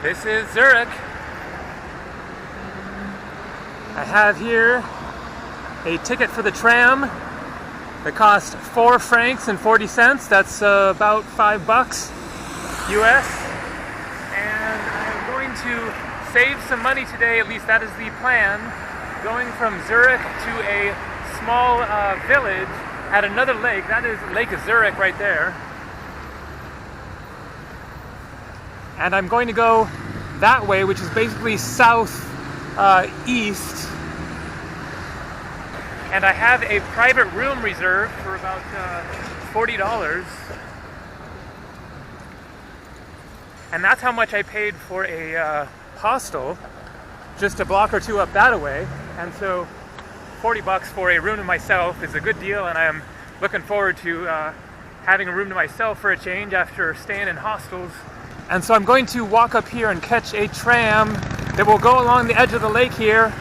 This is Zurich. I have here a ticket for the tram that cost 4 francs and 40 cents. That's about $5 US. And I'm going to save some money today, at least that is the plan, going from Zurich to a small village at another lake. That is Lake Zurich right there. And I'm going to go that way, which is basically south east. And I have a private room reserved for about $40. And that's how much I paid for a hostel just a block or two up that way. And so $40 for a room to myself is a good deal, and I am looking forward to having a room to myself for a change after staying in hostels. And so I'm going to walk up here and catch a tram that will go along the edge of the lake here.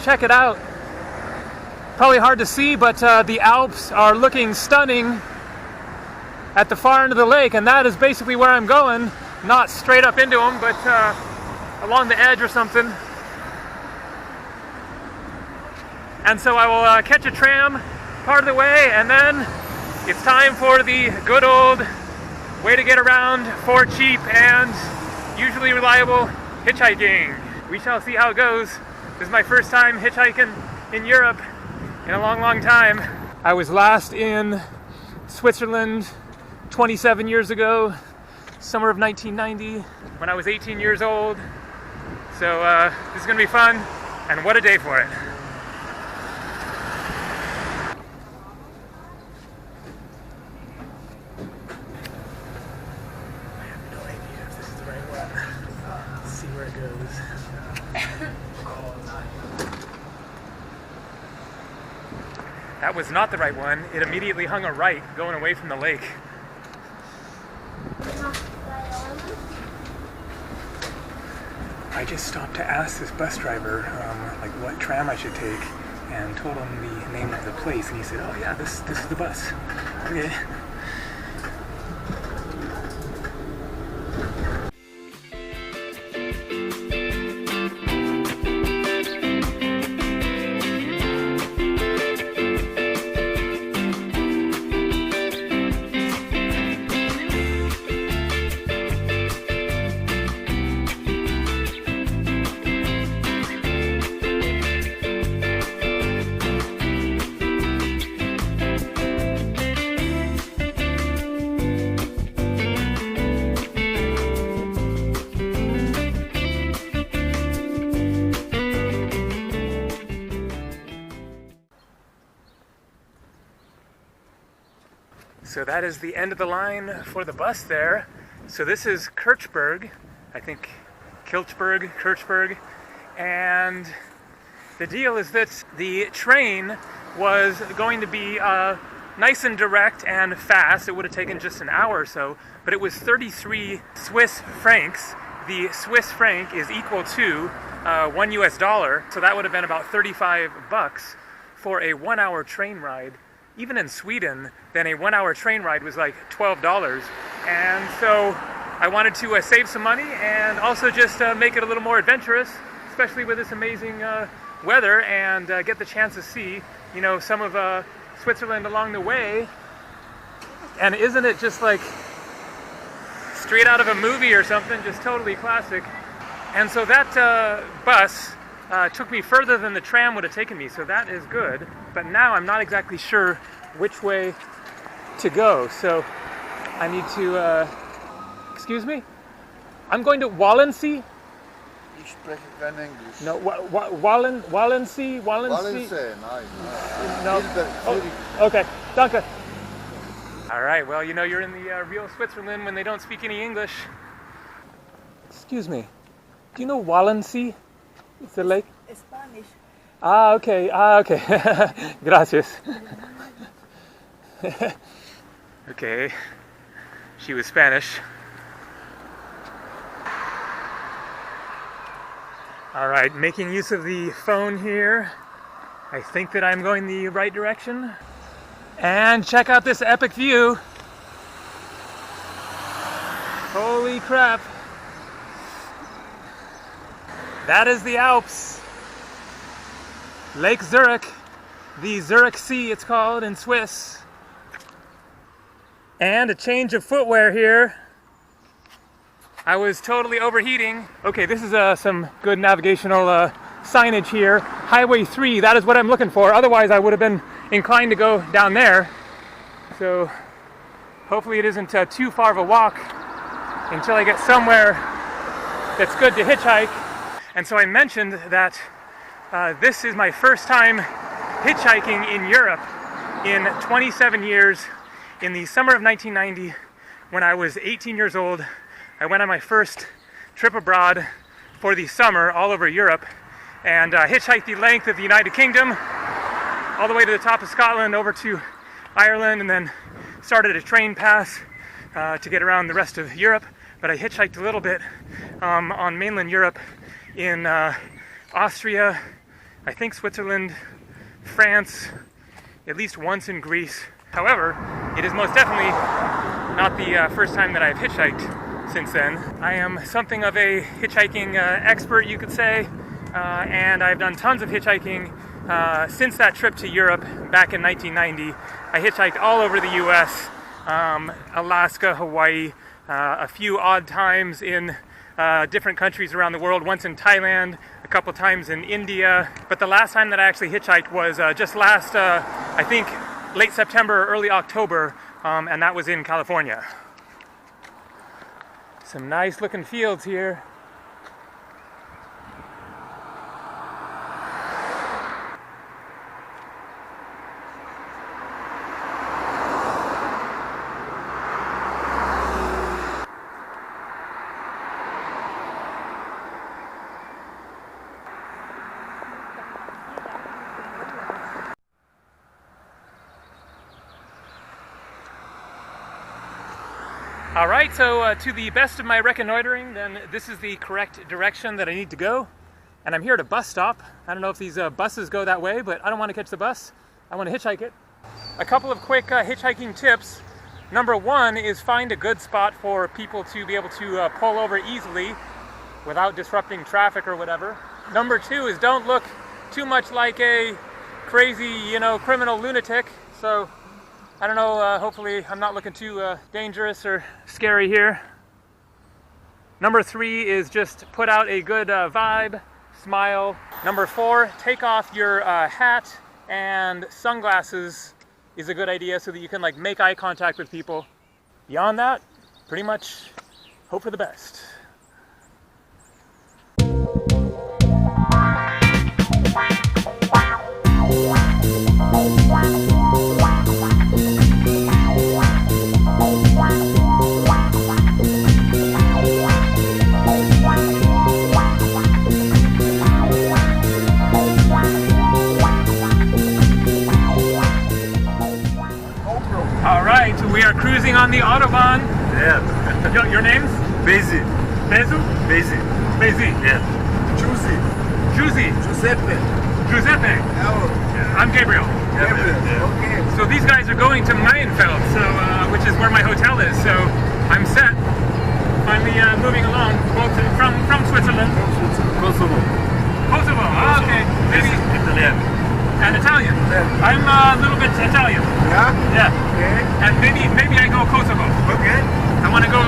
Check it out. Probably hard to see, but the Alps are looking stunning at the far end of the lake, and that is basically where I'm going. Not straight up into them, but along the edge or something. And so I will catch a tram part of the way, and then it's time for the good old way to get around for cheap and usually reliable hitchhiking. We shall see how it goes. This is my first time hitchhiking in Europe in a long, long time. I was last in Switzerland 27 years ago, summer of 1990, when I was 18 years old. So this is gonna be fun, and what a day for it. I have no idea if this is the right one. Let's see where it goes. That was not the right one. It immediately hung a right going away from the lake. I just stopped to ask this bus driver like what tram I should take, and told him the name of the place, and he said, "Oh yeah, this is the bus." Okay. So that is the end of the line for the bus there. So this is Kirchberg, I think Kirchberg, and the deal is that the train was going to be nice and direct and fast. It would have taken just an hour or so, but it was 33 Swiss francs. The Swiss franc is equal to $1 US, so that would have been about $35 for a 1-hour train ride. Even in Sweden, then a 1-hour train ride was like $12. And so I wanted to save some money and also just make it a little more adventurous, especially with this amazing weather, and get the chance to see, you know, some of Switzerland along the way. And isn't it just like straight out of a movie or something, just totally classic. And so that bus took me further than the tram would have taken me, so that is good. But now I'm not exactly sure which way to go, so I need to, excuse me? I'm going to Wallensee? Ich spreche kein Englisch. No, Wallensee? Wallensee, nein. No. Oh, okay, danke. All right, well, you know you're in the real Switzerland when they don't speak any English. Excuse me, do you know Wallensee? It's a lake? Spanish. Okay. Gracias. Okay, she was Spanish. All right, making use of the phone here. I think that I'm going the right direction. And check out this epic view. Holy crap. That is the Alps. Lake Zurich, the Zurich Sea it's called in Swiss. And a change of footwear here. I was totally overheating. Okay, this is some good navigational signage here. Highway 3, that is what I'm looking for. Otherwise I would have been inclined to go down there. So hopefully it isn't too far of a walk until I get somewhere that's good to hitchhike. And so I mentioned that this is my first time hitchhiking in Europe in 27 years. In the summer of 1990, when I was 18 years old, I went on my first trip abroad for the summer all over Europe and hitchhiked the length of the United Kingdom all the way to the top of Scotland over to Ireland, and then started a train pass to get around the rest of Europe. But I hitchhiked a little bit on mainland Europe in Austria, I think Switzerland, France, at least once in Greece. However, it is most definitely not the first time that I've hitchhiked since then. I am something of a hitchhiking expert, you could say, and I've done tons of hitchhiking since that trip to Europe back in 1990. I hitchhiked all over the US, Alaska, Hawaii, a few odd times in different countries around the world, once in Thailand, a couple times in India. But the last time that I actually hitchhiked was just last, I think, late September, early October, and that was in California. Some nice looking fields here. Alright, so to the best of my reconnoitering, then this is the correct direction that I need to go. And I'm here at a bus stop. I don't know if these buses go that way, but I don't want to catch the bus. I want to hitchhike it. A couple of quick hitchhiking tips. Number one is find a good spot for people to be able to pull over easily without disrupting traffic or whatever. Number two is don't look too much like a crazy, criminal lunatic. So I don't know, hopefully I'm not looking too dangerous or scary here. Number three is just put out a good vibe, smile. Number four, take off your hat and sunglasses is a good idea so that you can make eye contact with people. Beyond that, pretty much hope for the best. We are cruising on the Autobahn. Yeah. Your name's? Bezi. Bezu? Bezi. Bezi. Yeah. Giusy. Giusy. Giuseppe. Giuseppe. Hello. I'm Gabriel. Gabriel. Yeah. Okay. So these guys are going to Meienfeld, so which is where my hotel is. So I'm set. Finally moving along. Both from Switzerland. Kosovo. Kosovo. Ah, okay. Maybe Italian. and Italian. Yeah. I'm a little bit Italian. Yeah? Yeah. Okay. And maybe I go Kosovo. Okay. I want to go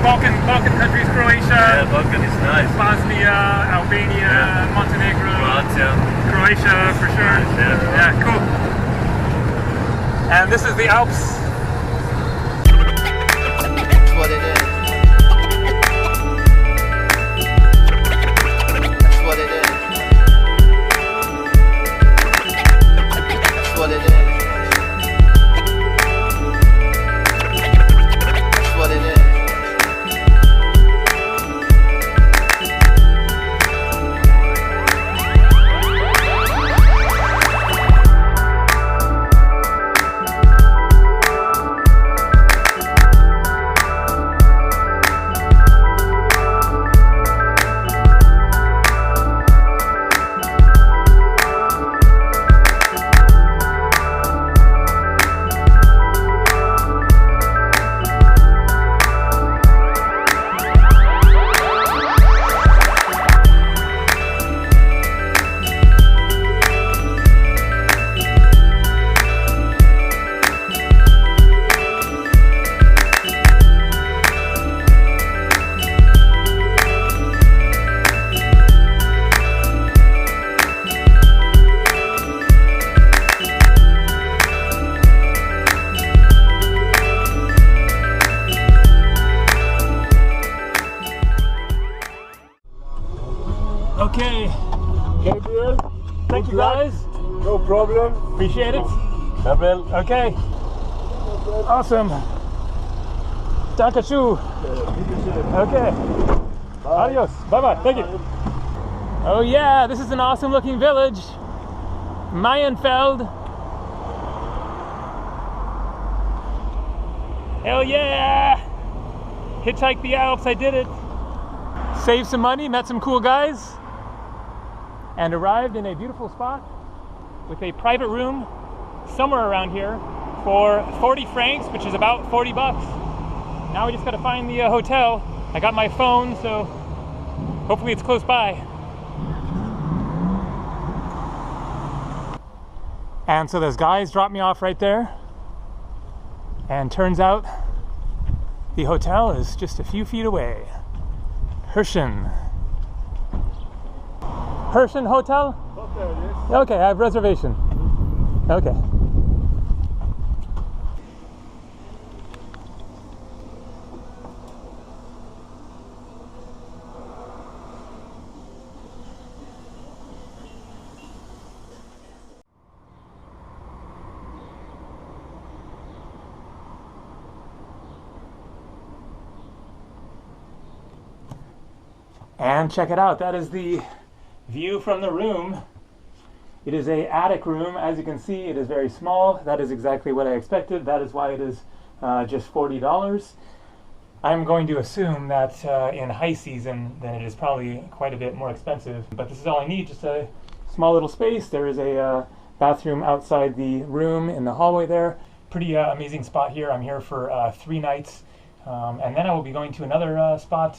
Balkan countries, Croatia, Yeah, Balkan is nice. Bosnia, Albania, Yeah. Montenegro, Croatia. Croatia for sure. Yeah. Yeah, cool. And this is the Alps. That's what it is. That's what it is. That's what it is. That's what it is. Okay. Gabriel, Thank you guys. no problem. Appreciate it. Gabriel, Okay. Awesome. Dankeschön. Okay. Adios. Bye-bye. Thank you. Oh yeah, this is an awesome looking village. Mayenfeld. Hell yeah! Hitchhiked the Alps, I did it. Saved some money, met some cool guys, and arrived in a beautiful spot with a private room somewhere around here for 40 francs, which is about 40 bucks. Now we just gotta find the hotel. I got my phone, so hopefully it's close by. And so those guys dropped me off right there. And turns out the hotel is just a few feet away. Hirschen Hotel? Hotel, yes. Okay, I have reservation. Okay. And check it out, that is the view from the room. It is an attic room. As you can see, it is very small. That is exactly what I expected. That is why it is just $40. I'm going to assume that in high season, then it is probably quite a bit more expensive. But this is all I need, just a small little space. There is a bathroom outside the room in the hallway there. Pretty amazing spot here. I'm here for 3 nights. And then I will be going to another spot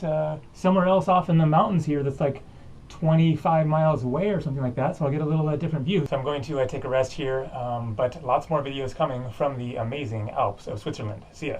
somewhere else off in the mountains here that's like 25 miles away or something like that, so I'll get a little different view. So I'm going to take a rest here, but lots more videos coming from the amazing Alps of Switzerland. See ya.